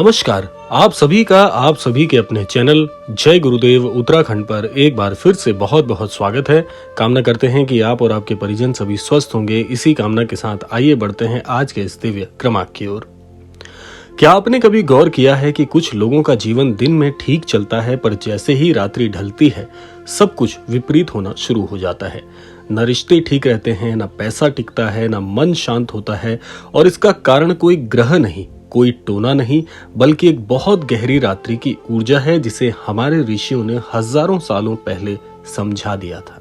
नमस्कार। आप सभी के अपने चैनल जय गुरुदेव उत्तराखंड पर एक बार फिर से बहुत बहुत स्वागत है। कामना करते हैं कि आप और आपके परिजन सभी स्वस्थ होंगे। इसी कामना के साथ आइए बढ़ते हैं आज के इस दिव्य क्रमांक की ओर। क्या आपने कभी गौर किया है कि कुछ लोगों का जीवन दिन में ठीक चलता है, पर जैसे ही रात्रि ढलती है सब कुछ विपरीत होना शुरू हो जाता है। न रिश्ते ठीक रहते हैं, न पैसा टिकता है, न मन शांत होता है। और इसका कारण कोई ग्रह नहीं, कोई टोना नहीं, बल्कि एक बहुत गहरी रात्रि की ऊर्जा है, जिसे हमारे ऋषियों ने हजारों सालों पहले समझा दिया था।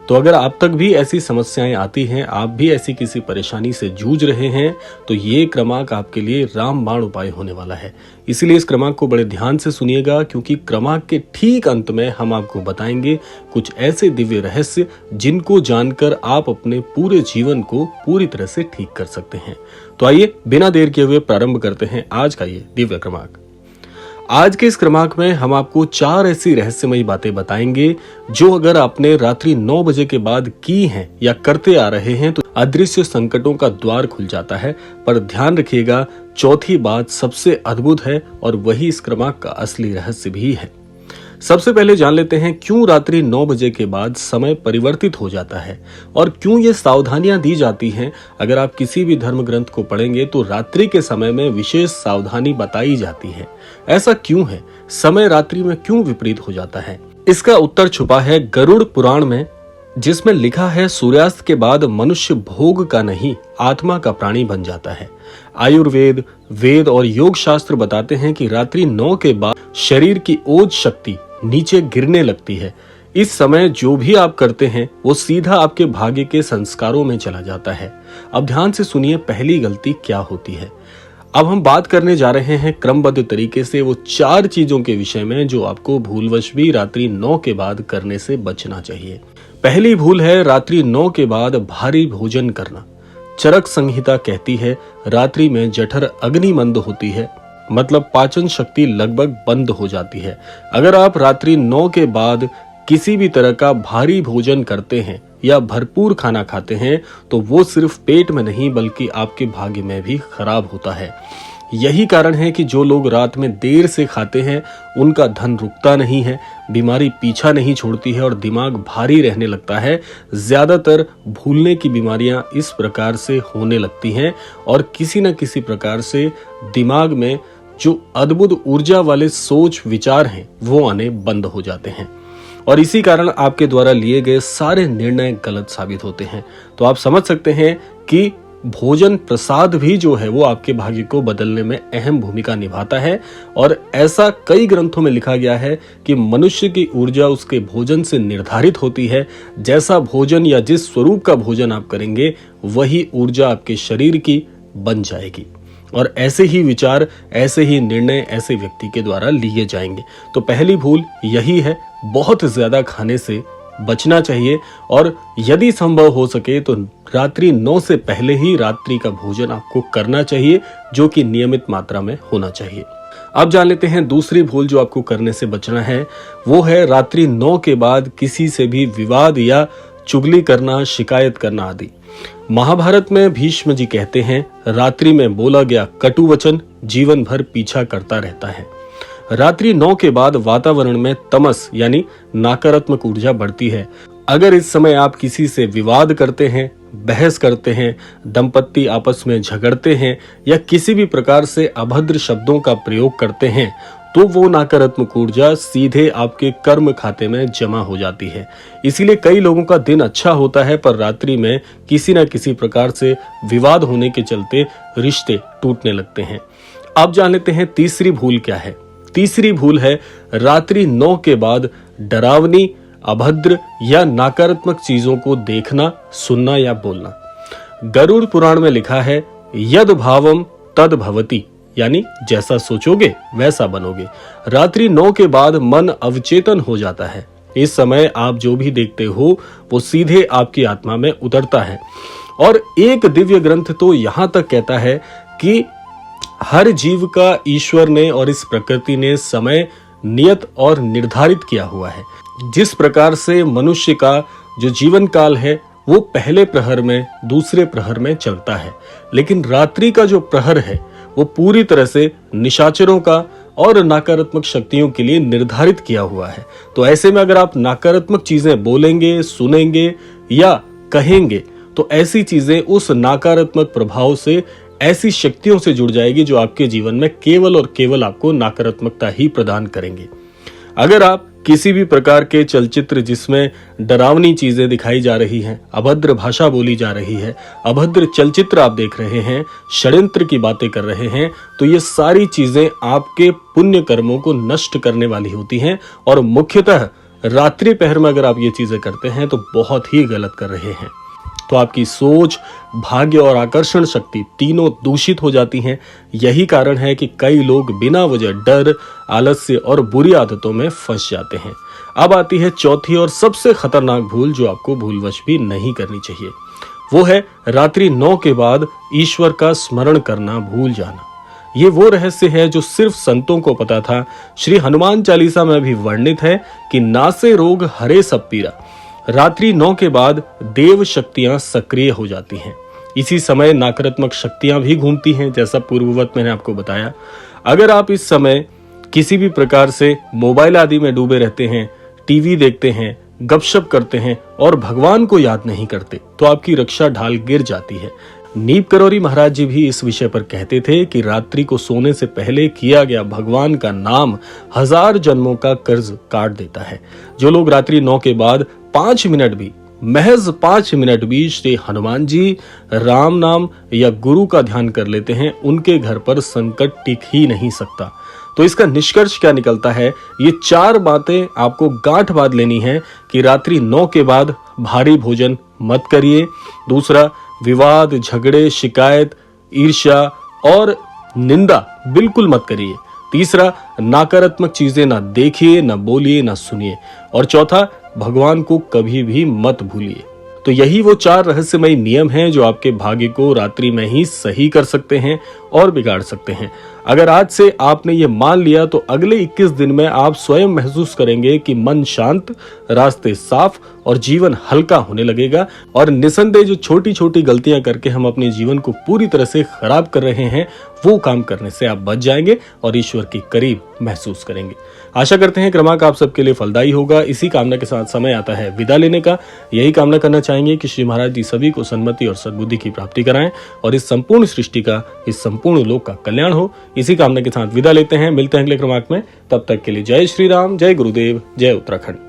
तो अगर आप तक भी ऐसी समस्याएं आती हैं, आप भी ऐसी किसी परेशानी से जूझ रहे हैं, तो ये क्रमांक आपके लिए रामबाण उपाय होने वाला है। इसीलिए इस क्रमांक को बड़े ध्यान से सुनिएगा, क्योंकि क्रमांक के ठीक अंत में हम आपको बताएंगे कुछ ऐसे दिव्य रहस्य जिनको जानकर आप अपने पूरे जीवन को पूरी तरह से ठीक कर सकते हैं। तो आइए बिना देर किए हुए प्रारंभ करते हैं आज का ये दिव्य क्रमांक। आज के इस क्रमांक में हम आपको 4 ऐसी रहस्यमयी बातें बताएंगे जो अगर आपने रात्रि 9 बजे के बाद की हैं या करते आ रहे हैं तो अदृश्य संकटों का द्वार खुल जाता है। पर ध्यान रखिएगा, चौथी बात सबसे अद्भुत है और वही इस क्रमांक का असली रहस्य भी है। सबसे पहले जान लेते हैं क्यों रात्रि 9 बजे के बाद समय परिवर्तित हो जाता है और क्यों ये सावधानियां दी जाती हैं। अगर आप किसी भी धर्म ग्रंथ को पढ़ेंगे तो रात्रि के समय में विशेष सावधानी बताई जाती है। ऐसा क्यों है? समय रात्रि में क्यों विपरीत हो जाता है? इसका उत्तर छुपा है गरुड़ पुराण में, जिसमें लिखा है सूर्यास्त के बाद मनुष्य भोग का नहीं आत्मा का प्राणी बन जाता है। आयुर्वेद, वेद और योग शास्त्र बताते हैं कि रात्रि 9 के बाद शरीर की ओज शक्ति नीचे गिरने लगती है। इस समय जो भी आप करते हैं वो सीधा आपके भाग्य के संस्कारों में चला जाता है। अब ध्यान से सुनिए पहली गलती क्या होती है। अब हम बात करने जा रहे हैं क्रमबद्ध तरीके से वो 4 चीजों के विषय में जो आपको भूलवश भी रात्रि 9 के बाद करने से बचना चाहिए। पहली भूल है रात्रि 9 के बाद भारी भोजन करना। चरक संहिता कहती है रात्रि में जठर अग्नि मंद होती है, मतलब पाचन शक्ति लगभग बंद हो जाती है। अगर आप रात्रि 9 के बाद किसी भी तरह का भारी भोजन करते हैं या भरपूर खाना खाते हैं तो वो सिर्फ पेट में नहीं बल्कि आपके भाग्य में भी खराब होता है। यही कारण है कि जो लोग रात में देर से खाते हैं उनका धन रुकता नहीं है, बीमारी पीछा नहीं छोड़ती है और दिमाग भारी रहने लगता है। ज्यादातर भूलने की बीमारियां इस प्रकार से होने लगती हैं और किसी न किसी प्रकार से दिमाग में जो अद्भुत ऊर्जा वाले सोच विचार हैं वो आने बंद हो जाते हैं और इसी कारण आपके द्वारा लिए गए सारे निर्णय गलत साबित होते हैं। तो आप समझ सकते हैं कि भोजन प्रसाद भी जो है वो आपके भाग्य को बदलने में अहम भूमिका निभाता है और ऐसा कई ग्रंथों में लिखा गया है कि मनुष्य की ऊर्जा उसके भोजन से निर्धारित होती है। जैसा भोजन या जिस स्वरूप का भोजन आप करेंगे वही ऊर्जा आपके शरीर की बन जाएगी और ऐसे ही विचार, ऐसे ही निर्णय ऐसे व्यक्ति के द्वारा लिए जाएंगे। तो पहली भूल यही है, बहुत ज्यादा खाने से बचना चाहिए और यदि संभव हो सके तो रात्रि 9 से पहले ही रात्रि का भोजन आपको करना चाहिए, जो कि नियमित मात्रा में होना चाहिए। अब जान लेते हैं दूसरी भूल जो आपको करने से बचना है। वो है रात्रि 9 के बाद किसी से भी विवाद या चुगली करना, शिकायत करना आदि। महाभारत में भीष्म जी कहते हैं रात्रि में बोला गया कटु वचन जीवन भर पीछा करता रहता है। रात्रि 9 के बाद वातावरण में तमस यानी नकारात्मक ऊर्जा बढ़ती है। अगर इस समय आप किसी से विवाद करते हैं, बहस करते हैं, दंपत्ति आपस में झगड़ते हैं या किसी भी प्रकार से अभद्र शब्दों का प्रयोग करते हैं तो वो नकारात्मक ऊर्जा सीधे आपके कर्म खाते में जमा हो जाती है। इसीलिए कई लोगों का दिन अच्छा होता है पर रात्रि में किसी न किसी प्रकार से विवाद होने के चलते रिश्ते टूटने लगते हैं। अब जान लेते हैं तीसरी भूल क्या है। तीसरी भूल है रात्रि 9 के बाद डरावनी, अभद्र या नकारात्मक चीजों को देखना, सुनना या बोलना। गरुड़ पुराण में लिखा है यद भावम तद भवति, यानी जैसा सोचोगे वैसा बनोगे। रात्रि 9 के बाद मन अवचेतन हो जाता है। इस समय आप जो भी देखते हो वो सीधे आपकी आत्मा में उतरता है और एक दिव्य ग्रंथ तो यहां तक कहता है कि हर जीव का ईश्वर ने और इस प्रकृति ने समय नियत और निर्धारित किया हुआ है। जिस प्रकार से मनुष्य का जो जीवन काल है वो पहले प्रहर में, दूसरे प्रहर में चलता है, लेकिन रात्रि का जो प्रहर है वो पूरी तरह से निशाचरों का और नकारात्मक शक्तियों के लिए निर्धारित किया हुआ है। तो ऐसे में अगर आप नकारात्मक चीजें बोलेंगे, सुनेंगे या कहेंगे तो ऐसी चीजें उस नकारात्मक प्रभाव से, ऐसी शक्तियों से जुड़ जाएगी जो आपके जीवन में केवल और केवल आपको नकारात्मकता ही प्रदान करेंगे। अगर आप किसी भी प्रकार के चलचित्र जिसमें डरावनी चीजें दिखाई जा रही हैं, अभद्र भाषा बोली जा रही है, अभद्र चलचित्र आप देख रहे हैं, षड्यंत्र की बातें कर रहे हैं, तो ये सारी चीजें आपके पुण्य कर्मों को नष्ट करने वाली होती हैं। और मुख्यतः रात्रि पहर में अगर आप ये चीजें करते हैं तो बहुत ही गलत कर रहे हैं। तो आपकी सोच, भाग्य और आकर्षण शक्ति तीनों दूषित हो जाती हैं। यही कारण है कि कई लोग बिना वजह डर, आलस्य और बुरी आदतों में फंस जाते हैं। अब आती है चौथी और सबसे खतरनाक भूल जो आपको भूलवश भी नहीं करनी चाहिए। वो है रात्रि 9 के बाद ईश्वर का स्मरण करना भूल जाना। ये वो रहस्य है जो सिर्फ संतों को पता था। श्री हनुमान चालीसा में भी वर्णित है कि नासे रोग हरे सब पीरा। रात्रि 9 के बाद देव शक्तियां सक्रिय हो जाती हैं। इसी समय नकारात्मक शक्तियां भी घूमती हैं, जैसा पूर्ववत मैंने आपको बताया। अगर आप इस समय किसी भी प्रकार से मोबाइल आदि में डूबे रहते हैं, टीवी देखते हैं, गपशप करते हैं और भगवान को याद नहीं करते, तो आपकी रक्षा ढाल गिर जाती है। नीप करौरी महाराज जी भी इस विषय पर कहते थे कि रात्रि को सोने से पहले किया गया भगवान का नाम 1000 जन्मों का कर्ज काट देता है। जो लोग रात्रि 9 के बाद 5 मिनट भी, महज 5 मिनट भी श्री हनुमान जी, राम नाम या गुरु का ध्यान कर लेते हैं, उनके घर पर संकट टिक ही नहीं सकता। तो इसका निष्कर्ष क्या निकलता है? ये 4 बातें आपको गांठ बांध लेनी है कि रात्रि 9 के बाद भारी भोजन मत करिए। दूसरा, विवाद, झगड़े, शिकायत, ईर्ष्या और निंदा बिल्कुल मत करिए। तीसरा, नकारात्मक चीजें ना देखिए, ना बोलिए, ना सुनिए। और चौथा, भगवान को कभी भी मत भूलिए। तो यही वो 4 रहस्यमयी नियम हैं जो आपके भाग्य को रात्रि में ही सही कर सकते हैं और बिगाड़ सकते हैं। अगर आज से आपने ये मान लिया तो अगले 21 दिन में आप स्वयं महसूस करेंगे कि मन शांत, रास्ते साफ और जीवन हल्का होने लगेगा। और निसंदेह जो छोटी छोटी गलतियां करके हम अपने जीवन को पूरी तरह से खराब कर रहे हैं, वो काम करने से आप बच जाएंगे और ईश्वर के करीब महसूस करेंगे। आशा करते हैं क्रमांक आप सबके लिए फलदायी होगा। इसी कामना के साथ समय आता है विदा लेने का। यही कामना करना चाहेंगे कि श्री महाराज जी सभी को सन्मति और सद्बुद्धि की प्राप्ति कराएं और इस संपूर्ण सृष्टि का, इस संपूर्ण लोक का कल्याण हो। इसी कामना के साथ विदा लेते हैं। मिलते हैं अगले क्रमांक में। तब तक के लिए जय श्री राम, जय गुरुदेव, जय उत्तराखंड।